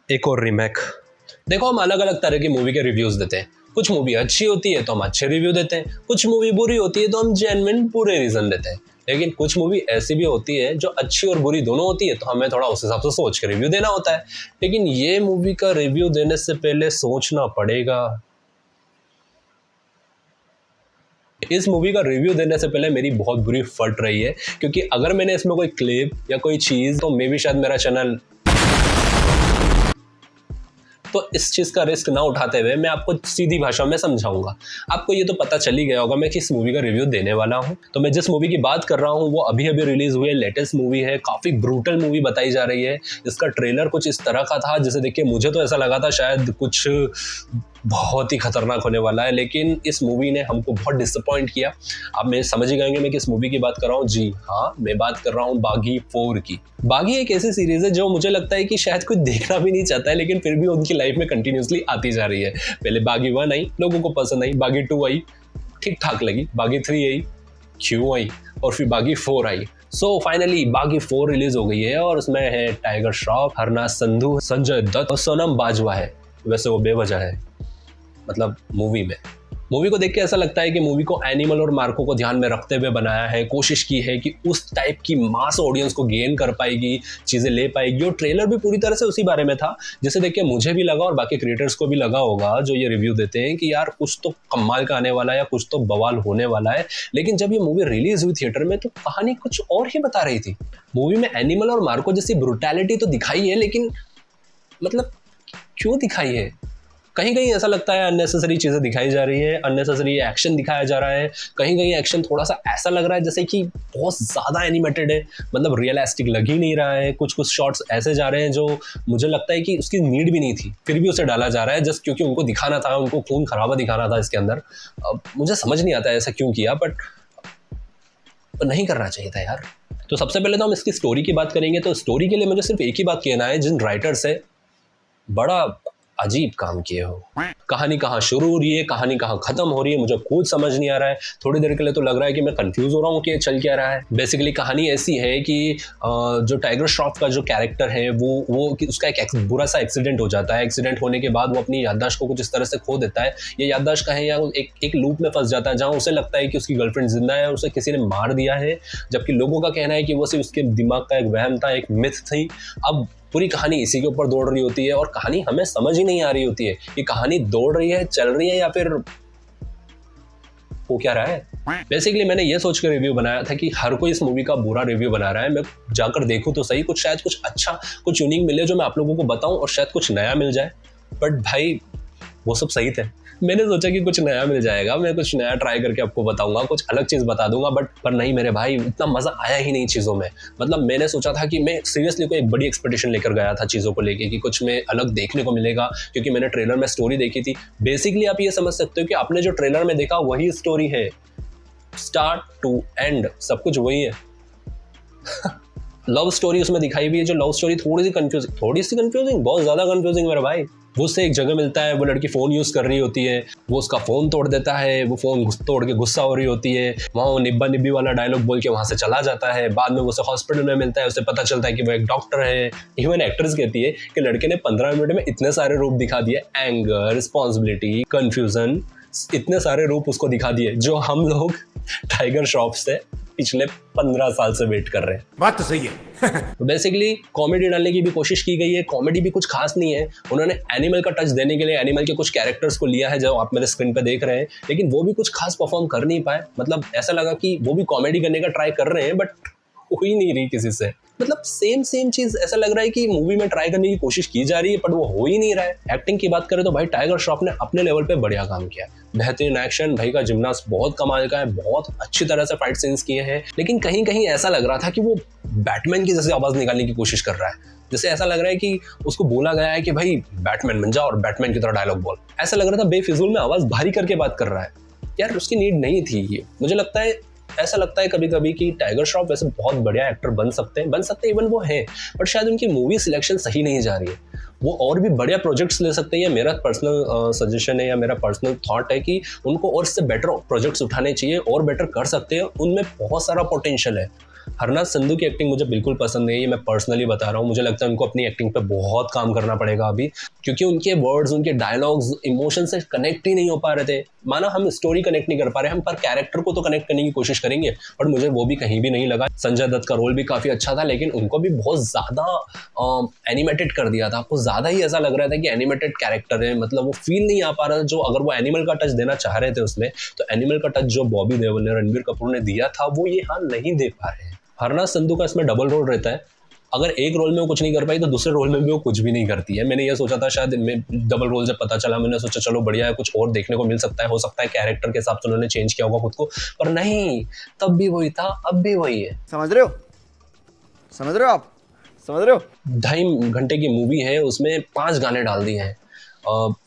एक और रीमेक। देखो, हम अलग अलग तरह की मूवी के रिव्यूज़ देते हैं। कुछ मूवी अच्छी होती है तो हम अच्छे रिव्यू देते हैं, कुछ मूवी बुरी होती है तो हम जेन्युइन बुरे रीज़न देते हैं। लेकिन कुछ मूवी ऐसी भी होती है जो अच्छी और बुरी दोनों होती है, तो हमें थोड़ा उस हिसाब से सोच के रिव्यू देना होता है। लेकिन ये मूवी का रिव्यू देने से पहले सोचना पड़ेगा। इस मूवी का रिव्यू देने से पहले मेरी बहुत बुरी फट रही है, क्योंकि अगर मैंने इसमें कोई क्लिप या कोई चीज़, तो मे भी शायद मेरा चैनल, तो इस चीज़ का रिस्क ना उठाते हुए मैं आपको सीधी भाषा में समझाऊंगा। आपको ये तो पता चल ही गया होगा मैं किस मूवी का रिव्यू देने वाला हूँ। तो मैं जिस मूवी की बात कर रहा हूँ वो अभी अभी रिलीज हुई है, लेटेस्ट मूवी है, काफ़ी ब्रूटल मूवी बताई जा रही है। इसका ट्रेलर कुछ इस तरह का था जिसे देख के मुझे तो ऐसा लगा था शायद कुछ बहुत ही खतरनाक होने वाला है, लेकिन इस मूवी ने हमको बहुत डिसअपॉइंट किया। अब मैं समझ ही गएंगे मैं किस मूवी की बात कर रहा हूँ। जी हाँ, मैं बात कर रहा हूँ बागी 4 की। बागी एक ऐसी सीरीज है जो मुझे लगता है कि शायद कोई देखना भी नहीं चाहता है, लेकिन फिर भी उनकी लाइफ में कंटिन्यूसली आती जा रही है। पहले बागी 1 आई, लोगों को पसंद आई, बागी 2 आई, ठीक ठाक लगी, बागी 3 आई, क्यों आई, और फिर बागी 4 आई। सो फाइनली बागी 4 रिलीज हो गई है और उसमें है टाइगर श्रॉफ, हरनाज संधू, संजय दत्त और सोनम बाजवा है। वैसे वो बेवजह है, मतलब मूवी को देख के ऐसा लगता है कि मूवी को एनिमल और मार्को को ध्यान में रखते हुए बनाया है, कोशिश की है कि उस टाइप की मास ऑडियंस को गेन कर पाएगी, चीज़ें ले पाएगी। और ट्रेलर भी पूरी तरह से उसी बारे में था, जिसे देख के मुझे भी लगा और बाकी क्रिएटर्स को भी लगा होगा जो ये रिव्यू देते हैं कि यार कुछ तो कमाल का आने वाला है या कुछ तो बवाल होने वाला है। लेकिन जब ये मूवी रिलीज हुई थिएटर में तो कहानी कुछ और ही बता रही थी। मूवी में एनिमल और मार्को जैसी ब्रुटैलिटी तो दिखाई है, लेकिन मतलब क्यों दिखाई है? कहीं कहीं ऐसा लगता है अननेसेसरी चीज़ें दिखाई जा रही है, अननेसेसरी एक्शन दिखाया जा रहा है। कहीं कहीं एक्शन थोड़ा सा ऐसा लग रहा है जैसे कि बहुत ज़्यादा एनिमेटेड है, मतलब रियलिस्टिक लग ही नहीं रहा है। कुछ कुछ शॉट्स ऐसे जा रहे हैं जो मुझे लगता है कि उसकी नीड भी नहीं थी, फिर भी उसे डाला जा रहा है जस्ट क्योंकि उनको दिखाना था, उनको खून खराबा दिखाना था इसके अंदर। मुझे समझ नहीं आता है ऐसा क्यों किया, बट नहीं करना चाहिए था यार। तो सबसे पहले तो हम इसकी स्टोरी की बात करेंगे। तो स्टोरी के लिए मुझे सिर्फ एक ही बात कहना है, जिन राइटर से बड़ा अजीब काम किए हो। कहानी कहाँ शुरू हो रही है, कहानी कहाँ खत्म हो रही है, मुझे खुद समझ नहीं आ रहा है। थोड़ी देर के लिए तो लग रहा है कि मैं कंफ्यूज हो रहा हूँ कि चल क्या रहा है। बेसिकली कहानी ऐसी है कि जो टाइगर श्रॉफ का जो कैरेक्टर है वो उसका एक बुरा सा एक्सीडेंट हो जाता है। एक्सीडेंट होने के बाद वो अपनी याददाश्त को कुछ इस तरह से खो देता है। ये याददाश्त का है या एक लूप में फंस जाता है जहाँ उसे लगता है कि उसकी गर्लफ्रेंड जिंदा है और उसे किसी ने मार दिया है, जबकि लोगों का कहना है कि वो सिर्फ उसके दिमाग का एक वहम था, एक मिथ थी। अब पूरी कहानी इसी के ऊपर दौड़ रही होती है और कहानी हमें समझ ही नहीं आ रही होती है कि कहानी दौड़ रही है, चल रही है, या फिर हो क्या रहा है। बेसिकली मैंने ये सोच कर रिव्यू बनाया था कि हर कोई इस मूवी का बुरा रिव्यू बना रहा है, मैं जाकर देखूं तो सही, कुछ शायद कुछ अच्छा, कुछ यूनिक मिले जो मैं आप लोगों को बताऊं और शायद कुछ नया मिल जाए। बट भाई वो सब सही थे। मैंने सोचा कि कुछ नया मिल जाएगा, मैं कुछ नया ट्राई करके आपको बताऊंगा, कुछ अलग चीज़ बता दूंगा, पर नहीं मेरे भाई, इतना मज़ा आया ही नहीं चीज़ों में। मतलब मैंने सोचा था कि मैं सीरियसली कोई एक बड़ी एक्सपेक्टेशन लेकर गया था चीज़ों को लेके कि कुछ में अलग देखने को मिलेगा, क्योंकि मैंने ट्रेलर में स्टोरी देखी थी। बेसिकली आप ये समझ सकते हो कि आपने जो ट्रेलर में देखा वही स्टोरी है, स्टार्ट टू एंड सब कुछ वही है। लव स्टोरी उसमें दिखाई हुई है, जो लव स्टोरी थोड़ी सी कंफ्यूजिंग, बहुत ज़्यादा कंफ्यूजिंग मेरे भाई। वो उससे एक जगह मिलता है, वो लड़की फ़ोन यूज़ कर रही होती है, वो उसका फ़ोन तोड़ देता है, वो फ़ोन तोड़ के गुस्सा हो रही होती है, वहाँ वो निब्बा निब्बी वाला डायलॉग बोल के वहाँ से चला जाता है। बाद में वो उसे हॉस्पिटल में मिलता है, उसे पता चलता है कि वो एक डॉक्टर है। इवन एक्ट्रेस कहती है कि लड़के ने 15 मिनट में इतने सारे रूप दिखा दिए, एंगर, रिस्पॉन्सिबिलिटी, कन्फ्यूज़न, इतने सारे रूप उसको दिखा दिए जो हम लोग टाइगर श्रॉफ से पिछले 15 साल से वेट कर रहे हैं। बात तो सही है। तो बेसिकली कॉमेडी डालने की भी कोशिश की गई है, कॉमेडी भी कुछ खास नहीं है। उन्होंने एनिमल का टच देने के लिए एनिमल के कुछ कैरेक्टर्स को लिया है जो आप मेरे स्क्रीन पे देख रहे हैं, लेकिन वो भी कुछ खास परफॉर्म कर नहीं पाए। मतलब ऐसा लगा कि वो भी कॉमेडी करने का ट्राई कर रहे हैं, बट हो ही नहीं रही किसी से। मतलब सेम चीज ऐसा लग रहा है कि मूवी में ट्राई करने की कोशिश की जा रही है, पर वो हो ही नहीं रहा है। एक्टिंग की बात करें तो भाई टाइगर श्रॉफ ने अपने लेवल पे बढ़िया काम किया, बेहतरीन एक्शन, भाई का जिम्नास्ट बहुत कमाल का है, बहुत अच्छी तरह से फाइट सीन्स किए हैं। लेकिन कहीं कहीं ऐसा लग रहा था कि वो बैटमैन की जैसे आवाज निकालने की कोशिश कर रहा है, जैसे ऐसा लग रहा है कि उसको बोला गया है कि भाई बैटमैन बन जा और बैटमैन की तरह डायलॉग बोल। ऐसा लग रहा था बेफिजूल में आवाज भारी करके बात कर रहा है। यार उसकी नीड नहीं थी ये। मुझे लगता है, ऐसा लगता है कभी कभी कि टाइगर श्रॉफ वैसे बहुत बढ़िया एक्टर बन सकते हैं, इवन वो हैं, बट शायद उनकी मूवी सिलेक्शन सही नहीं जा रही है। वो और भी बढ़िया प्रोजेक्ट्स ले सकते हैं, या मेरा पर्सनल सजेशन है या मेरा पर्सनल थॉट है कि उनको और इससे बेटर प्रोजेक्ट्स उठाने चाहिए और बेटर कर सकते हैं, उनमें बहुत सारा पोटेंशियल है। हरनाथ संधू की एक्टिंग मुझे बिल्कुल पसंद नहीं है, ये मैं पर्सनली बता रहा हूँ। मुझे लगता है उनको अपनी एक्टिंग पे बहुत काम करना पड़ेगा अभी, क्योंकि उनके वर्ड्स, उनके डायलॉग्स इमोशन से कनेक्ट ही नहीं हो पा रहे थे। माना हम स्टोरी कनेक्ट नहीं कर पा रहे, हम पर कैरेक्टर को तो कनेक्ट करने की कोशिश करेंगे, बट मुझे वो भी कहीं भी नहीं लगा। संजय दत्त का रोल भी काफ़ी अच्छा था, लेकिन उनको भी बहुत ज़्यादा एनिमेटेड कर दिया था। आपको ज़्यादा ही ऐसा लग रहा था कि एनिमेटेड कैरेक्टर है, मतलब वो फील नहीं आ पा रहा था। जो अगर वो एनिमल का टच देना चाह रहे थे उसमें, तो एनिमल का टच जो बॉबी देओल ने, रणबीर कपूर ने दिया था, वो ये हाँ नहीं दे पा रहे हैं। हरनाथ संधू का इसमें डबल रोल रहता है। अगर एक रोल में वो कुछ नहीं कर पाई तो दूसरे रोल में भी वो कुछ भी नहीं करती है। मैंने ये सोचा था, शायद डबल रोल जब पता चला मैंने सोचा चलो बढ़िया है, कुछ और देखने को मिल सकता है, हो सकता है कैरेक्टर के हिसाब से उन्होंने चेंज किया होगा खुद को, पर नहीं, तब भी वही था, अब भी वही है। समझ रहे हो? समझ रहे हो आप? समझ रहे हो? 2.5 घंटे की मूवी है, उसमें 5 गाने डाल दिए हैं।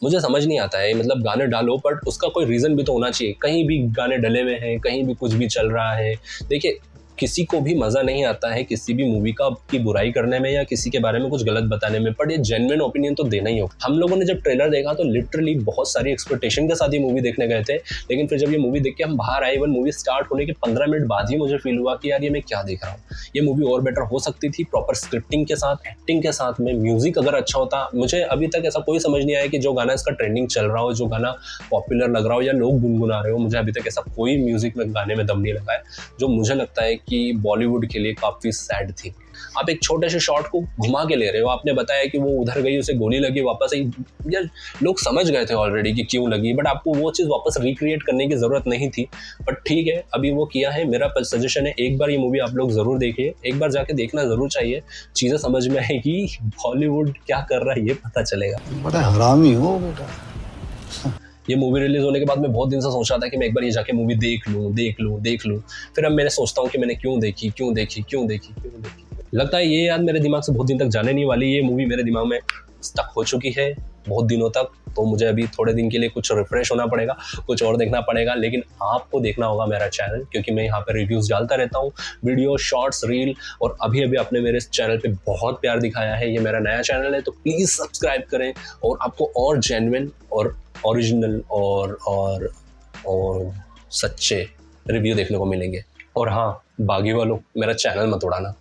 मुझे समझ नहीं आता है, मतलब गाने डालो बट उसका कोई रीज़न भी तो होना चाहिए। कहीं भी गाने डले हुए हैं, कहीं भी कुछ भी चल रहा है। देखिए, किसी को भी मज़ा नहीं आता है किसी भी मूवी का की बुराई करने में या किसी के बारे में कुछ गलत बताने में, बट ये जेन्युइन ओपिनियन तो देना ही होगा। हम लोगों ने जब ट्रेलर देखा तो लिटरली बहुत सारी एक्सपेक्टेशन के साथ ये मूवी देखने गए थे, लेकिन फिर जब ये मूवी देख के हम बाहर आए, इवन मूवी स्टार्ट होने के 15 मिनट बाद ही मुझे फील हुआ कि यार ये मैं क्या देख रहा हूँ। ये मूवी और बेटर हो सकती थी, प्रॉपर स्क्रिप्टिंग के साथ, एक्टिंग के साथ में, म्यूजिक अगर अच्छा होता। मुझे अभी तक ऐसा कोई समझ नहीं आया कि जो गाना इसका ट्रेंडिंग चल रहा हो, जो गाना पॉपुलर लग रहा हो या लोग गुनगुना रहे हो, मुझे अभी तक ऐसा कोई म्यूजिक में गाने में दम नहीं लगा है जो मुझे लगता है कि बॉलीवुड के लिए काफ़ी सैड थी। आप एक छोटे से शॉट को घुमा के ले रहे हो, आपने बताया कि वो उधर गई, उसे गोली लगी, वापस आई, यार लोग समझ गए थे ऑलरेडी कि क्यों लगी, बट आपको वो चीज़ वापस रिक्रिएट करने की ज़रूरत नहीं थी। बट ठीक है, अभी वो किया है। मेरा सजेशन है, एक बार ये मूवी आप लोग ज़रूर देखिए, एक बार जाके देखना ज़रूर चाहिए। चीज़ें समझ में आएगी, बॉलीवुड क्या कर रहा है ये पता चलेगा। बड़ा हरामी हो बेटा। ये मूवी रिलीज होने के बाद मैं बहुत दिन से सोच रहा था कि मैं एक बार ये जाके मूवी देख लूँ। फिर अब मैंने सोचता हूँ कि मैंने क्यों देखी। लगता है ये याद मेरे दिमाग से बहुत दिन तक जाने नहीं वाली। ये मूवी मेरे दिमाग में स्टक हो चुकी है बहुत दिनों तक, तो मुझे अभी थोड़े दिन के लिए कुछ रिफ्रेश होना पड़ेगा, कुछ और देखना पड़ेगा। लेकिन आपको देखना होगा मेरा चैनल, क्योंकि मैं यहाँ पे रिव्यूज़ डालता रहता हूँ, वीडियो, शॉर्ट्स, रील, और अभी आपने मेरे इस चैनल पे बहुत प्यार दिखाया है। ये मेरा नया चैनल है, तो प्लीज़ सब्सक्राइब करें, और आपको और जेन्युइन और ओरिजिनल और सच्चे रिव्यू देखने को मिलेंगे। और हाँ, बागी वालों, मेरा चैनल मत उड़ाना।